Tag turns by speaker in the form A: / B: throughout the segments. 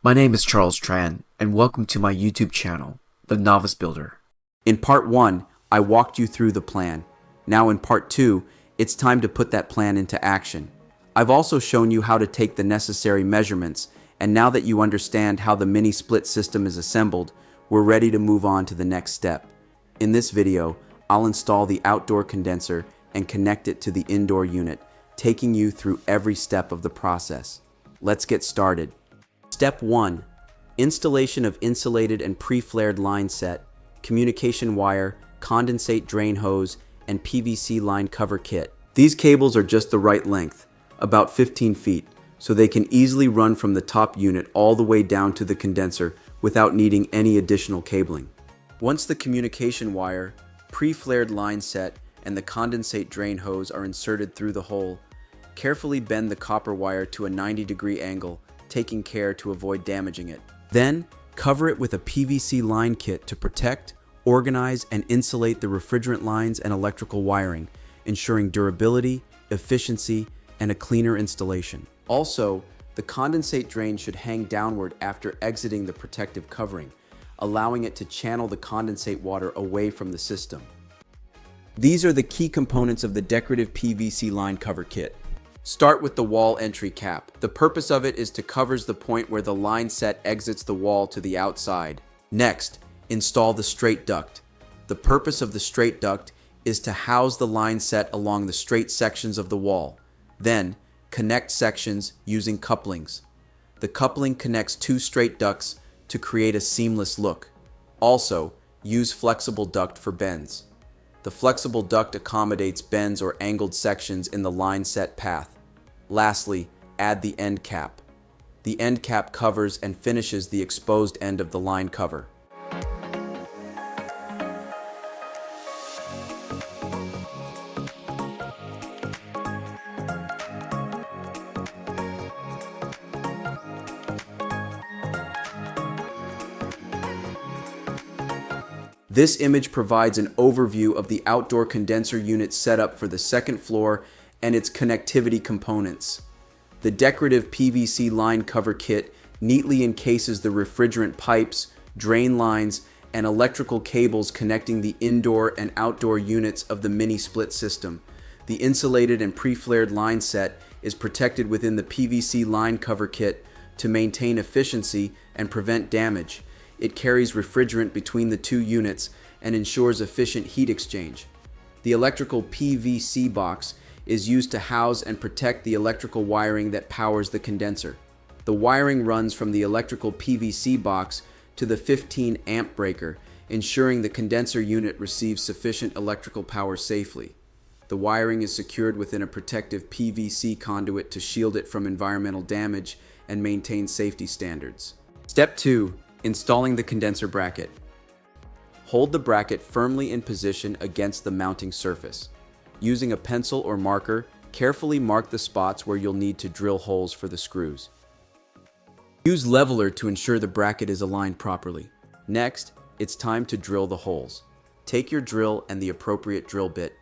A: My name is Charles Tran, and welcome to my YouTube channel, The Novice Builder.
B: In part 1, I walked you through the plan. Now in part 2, it's time to put that plan into action. I've also shown you how to take the necessary measurements, and now that you understand how the mini split system is assembled, we're ready to move on to the next step. In this video, I'll install the outdoor condenser and connect it to the indoor unit, taking you through every step of the process. Let's get started. Step 1. Installation of insulated and pre-flared line set, communication wire, condensate drain hose, and PVC line cover kit. These cables are just the right length, about 15 feet, so they can easily run from the top unit all the way down to the condenser without needing any additional cabling. Once the communication wire, pre-flared line set, and the condensate drain hose are inserted through the hole, carefully bend the copper wire to a 90-degree angle, taking care to avoid damaging it. Then, cover it with a PVC line kit to protect, organize, and insulate the refrigerant lines and electrical wiring, ensuring durability, efficiency, and a cleaner installation. Also, the condensate drain should hang downward after exiting the protective covering, allowing it to channel the condensate water away from the system. These are the key components of the decorative PVC line cover kit. Start with the wall entry cap. The purpose of it is to cover the point where the line set exits the wall to the outside. Next, install the straight duct. The purpose of the straight duct is to house the line set along the straight sections of the wall. Then, connect sections using couplings. The coupling connects two straight ducts to create a seamless look. Also, use flexible duct for bends. The flexible duct accommodates bends or angled sections in the line set path. Lastly, add the end cap. The end cap covers and finishes the exposed end of the line cover. This image provides an overview of the outdoor condenser unit setup for the second floor and its connectivity components. The decorative PVC line cover kit neatly encases the refrigerant pipes, drain lines, and electrical cables connecting the indoor and outdoor units of the mini split system. The insulated and pre-flared line set is protected within the PVC line cover kit to maintain efficiency and prevent damage. It carries refrigerant between the two units and ensures efficient heat exchange. The electrical PVC box is used to house and protect the electrical wiring that powers the condenser. The wiring runs from the electrical PVC box to the 15 amp breaker, ensuring the condenser unit receives sufficient electrical power safely. The wiring is secured within a protective PVC conduit to shield it from environmental damage and maintain safety standards. Step 2. Installing the condenser bracket. Hold the bracket firmly in position against the mounting surface. Using a pencil or marker, carefully mark the spots where you'll need to drill holes for the screws. Use leveler to ensure the bracket is aligned properly. Next, it's time to drill the holes. Take your drill and the appropriate drill bit.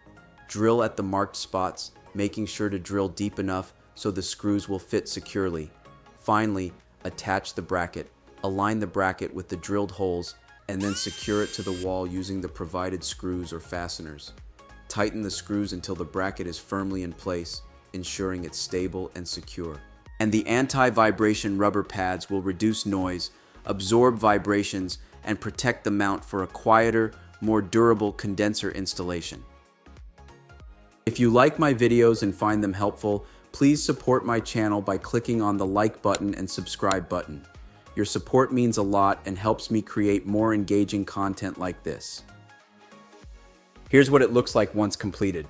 B: Drill at the marked spots, making sure to drill deep enough so the screws will fit securely. Finally, attach the bracket. Align the bracket with the drilled holes and then secure it to the wall using the provided screws or fasteners. Tighten the screws until the bracket is firmly in place, ensuring it's stable and secure. And the anti-vibration rubber pads will reduce noise, absorb vibrations, and protect the mount for a quieter, more durable condenser installation. If you like my videos and find them helpful, please support my channel by clicking on the like button and subscribe button. Your support means a lot and helps me create more engaging content like this. Here's what it looks like once completed.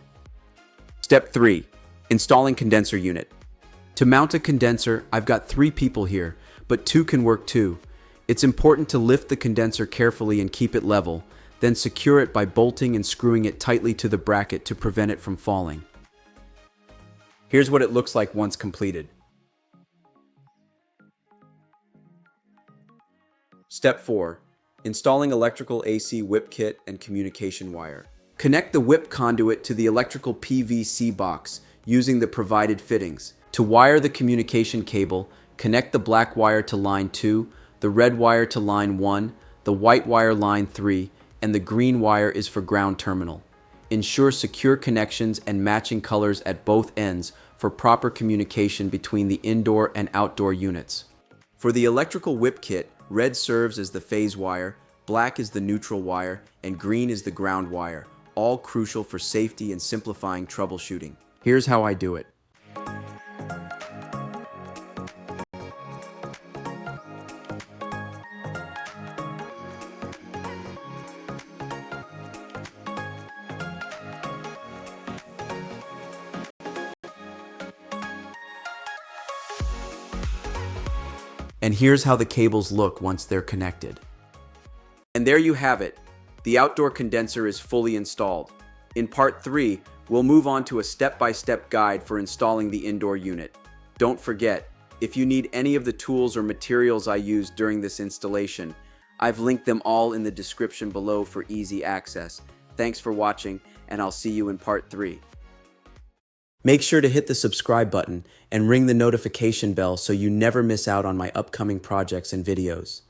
B: Step 3. Installing condenser unit. To mount a condenser, I've got 3 people here, but 2 can work too. It's important to lift the condenser carefully and keep it level, then secure it by bolting and screwing it tightly to the bracket to prevent it from falling. Here's what it looks like once completed. Step 4. Installing electrical AC whip kit and communication wire. Connect the whip conduit to the electrical PVC box using the provided fittings. To wire the communication cable, Connect the black wire to line 2, the red wire to line 1, the white wire line 3, and the green wire is for ground terminal. Ensure secure connections and matching colors at both ends for proper communication between the indoor and outdoor units. For the electrical whip kit, red serves as the phase wire, black is the neutral wire, and green is the ground wire, all crucial for safety and simplifying troubleshooting. Here's how I do it. And here's how the cables look once they're connected. And there you have it. The outdoor condenser is fully installed. In part 3, we'll move on to a step-by-step guide for installing the indoor unit. Don't forget, if you need any of the tools or materials I used during this installation, I've linked them all in the description below for easy access. Thanks for watching, and I'll see you in part 3. Make sure to hit the subscribe button and ring the notification bell so you never miss out on my upcoming projects and videos.